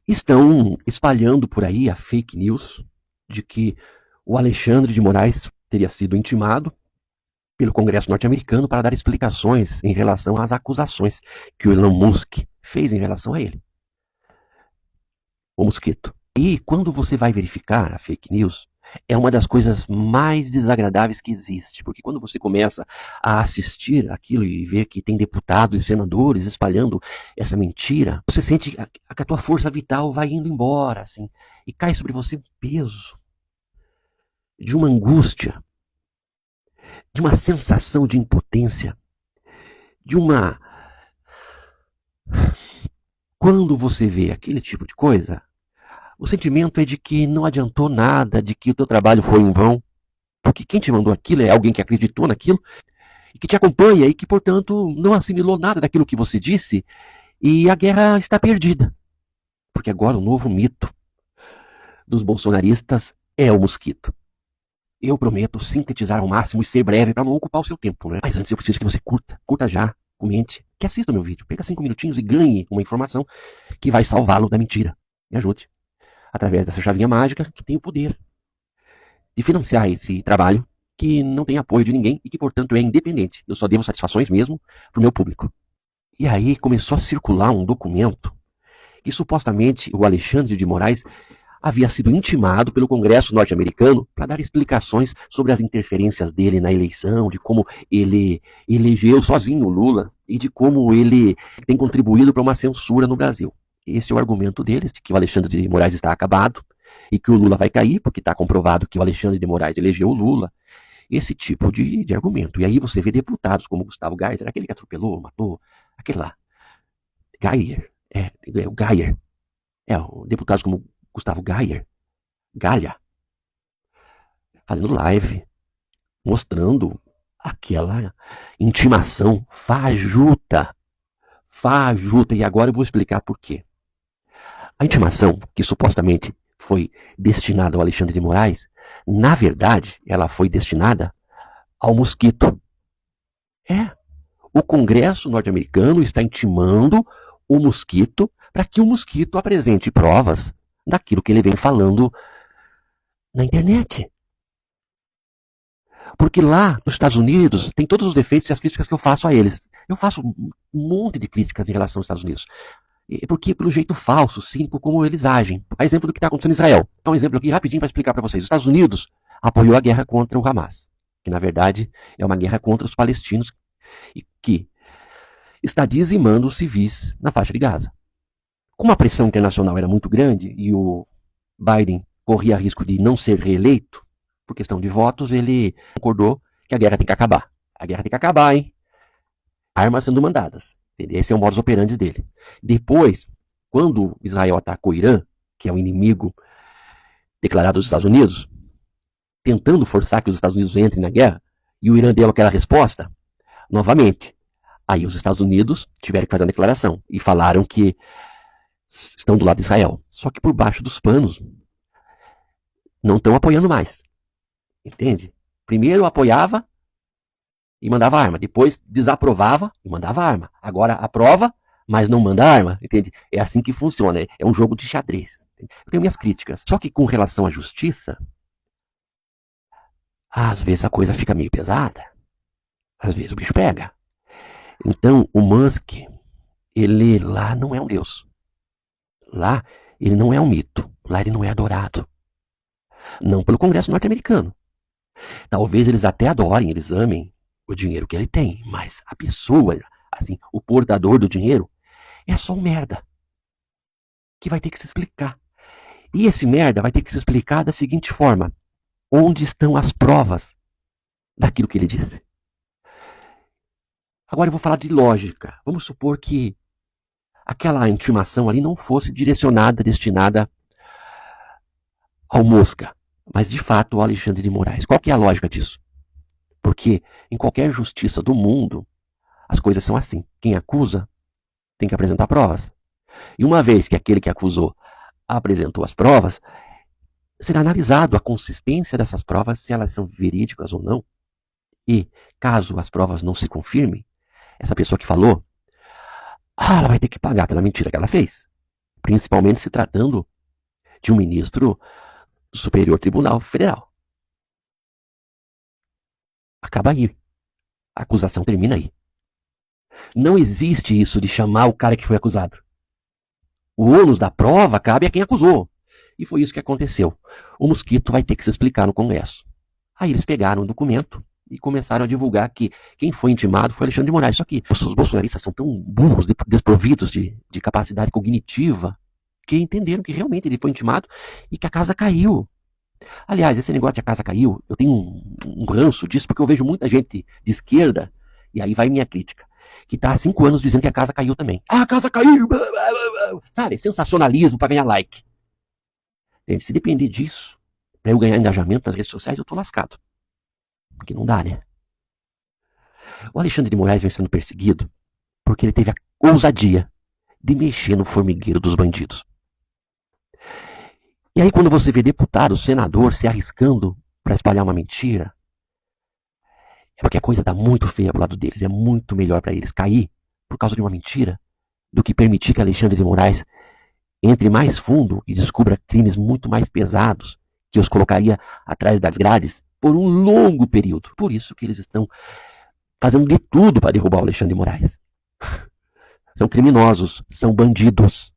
Estão espalhando por aí a fake news de que o Alexandre de Moraes teria sido intimado pelo Congresso norte-americano para dar explicações em relação às acusações que o Elon Musk fez em relação a ele, o mosquito. E quando você vai verificar a fake news, é uma das coisas mais desagradáveis que existe, porque quando você começa a assistir aquilo e ver que tem deputados e senadores espalhando essa mentira, você sente que a tua força vital vai indo embora, assim, e cai sobre você um peso de uma angústia, de uma sensação de impotência, de uma... Quando você vê aquele tipo de coisa, o sentimento é de que não adiantou nada, de que o teu trabalho foi em vão, porque quem te mandou aquilo é alguém que acreditou naquilo e que te acompanha e que, portanto, não assimilou nada daquilo que você disse, e a guerra está perdida. Porque agora o novo mito dos bolsonaristas é o mosquito. Eu prometo sintetizar ao máximo e ser breve para não ocupar o seu tempo, né? Mas antes eu preciso que você curta já, comente, que assista o meu vídeo. Pega 5 minutinhos e ganhe uma informação que vai salvá-lo da mentira. Me ajude. Através dessa chavinha mágica que tem o poder de financiar esse trabalho que não tem apoio de ninguém e que, portanto, é independente. Eu só devo satisfações mesmo para o meu público. E aí começou a circular um documento que supostamente o Alexandre de Moraes havia sido intimado pelo Congresso norte-americano para dar explicações sobre as interferências dele na eleição, de como ele elegeu sozinho o Lula e de como ele tem contribuído para uma censura no Brasil. Esse é o argumento deles, de que o Alexandre de Moraes está acabado e que o Lula vai cair, porque está comprovado que o Alexandre de Moraes elegeu o Lula. Esse tipo de argumento. E aí você vê deputados como Gustavo Geisel, aquele que atropelou, matou, aquele lá. Geyer, o Geyer. Deputados como Gustavo Galha, fazendo live, mostrando aquela intimação fajuta. E agora eu vou explicar por quê. A intimação, que supostamente foi destinada ao Alexandre de Moraes, na verdade, ela foi destinada ao mosquito. O Congresso norte-americano está intimando o mosquito para que o mosquito apresente provas daquilo que ele vem falando na internet. Porque lá nos Estados Unidos tem todos os defeitos e as críticas que eu faço a eles. Eu faço um monte de críticas em relação aos Estados Unidos. Porque pelo jeito falso, cínico, como eles agem. A exemplo do que está acontecendo em Israel. Então, um exemplo aqui rapidinho para explicar para vocês. Os Estados Unidos apoiou a guerra contra o Hamas, que na verdade é uma guerra contra os palestinos e que está dizimando os civis na faixa de Gaza. Como a pressão internacional era muito grande e o Biden corria risco de não ser reeleito, por questão de votos, ele concordou que a guerra tem que acabar. A guerra tem que acabar, hein? Armas sendo mandadas. Esse é o modus operandi dele. Depois, quando Israel atacou o Irã, que é o inimigo declarado dos Estados Unidos, tentando forçar que os Estados Unidos entrem na guerra, e o Irã deu aquela resposta, novamente, aí os Estados Unidos tiveram que fazer uma declaração e falaram que estão do lado de Israel. Só que por baixo dos panos não estão apoiando mais. Entende? Primeiro apoiava e mandava arma. Depois desaprovava e mandava arma. Agora aprova, mas não manda arma. Entende? É assim que funciona. É um jogo de xadrez. Eu tenho minhas críticas. Só que com relação à justiça, às vezes a coisa fica meio pesada. Às vezes o bicho pega. Então o Musk, ele lá não é um deus. Lá ele não é um mito. Lá ele não é adorado. Não pelo Congresso norte-americano. Talvez eles até adorem, eles amem o dinheiro que ele tem, mas a pessoa, assim, o portador do dinheiro, é só um merda que vai ter que se explicar. E esse merda vai ter que se explicar da seguinte forma: onde estão as provas daquilo que ele disse? Agora eu vou falar de lógica. Vamos supor que aquela intimação ali não fosse direcionada, destinada ao Mosca, mas de fato ao Alexandre de Moraes. Qual que é a lógica disso? Porque em qualquer justiça do mundo, as coisas são assim. Quem acusa tem que apresentar provas. E uma vez que aquele que acusou apresentou as provas, será analisado a consistência dessas provas, se elas são verídicas ou não. E, caso as provas não se confirmem, essa pessoa que falou, ela vai ter que pagar pela mentira que ela fez. principalmente se tratando de um ministro do Superior Tribunal Federal. Acaba aí. A acusação termina aí. Não existe isso de chamar o cara que foi acusado. O ônus da prova cabe a quem acusou. E foi isso que aconteceu. O Mosquito vai ter que se explicar no Congresso. Aí eles pegaram o documento e começaram a divulgar que quem foi intimado foi Alexandre de Moraes. Só que os bolsonaristas são tão burros, desprovidos de capacidade cognitiva, que entenderam que realmente ele foi intimado e que a casa caiu. Aliás, esse negócio de a casa caiu, eu tenho um ranço disso, porque eu vejo muita gente de esquerda, e aí vai minha crítica, que está há 5 anos dizendo que a casa caiu também. Ah, a casa caiu! Sabe, sensacionalismo para ganhar like. Se depender disso, para eu ganhar engajamento nas redes sociais, eu tô lascado. Porque não dá, né? O Alexandre de Moraes vem sendo perseguido porque ele teve a ousadia de mexer no formigueiro dos bandidos. E aí quando você vê deputado, senador se arriscando para espalhar uma mentira, é porque a coisa tá muito feia pro lado deles. É muito melhor para eles cair por causa de uma mentira do que permitir que Alexandre de Moraes entre mais fundo e descubra crimes muito mais pesados que os colocaria atrás das grades por um longo período. Por isso que eles estão fazendo de tudo para derrubar o Alexandre de Moraes. São criminosos, são bandidos.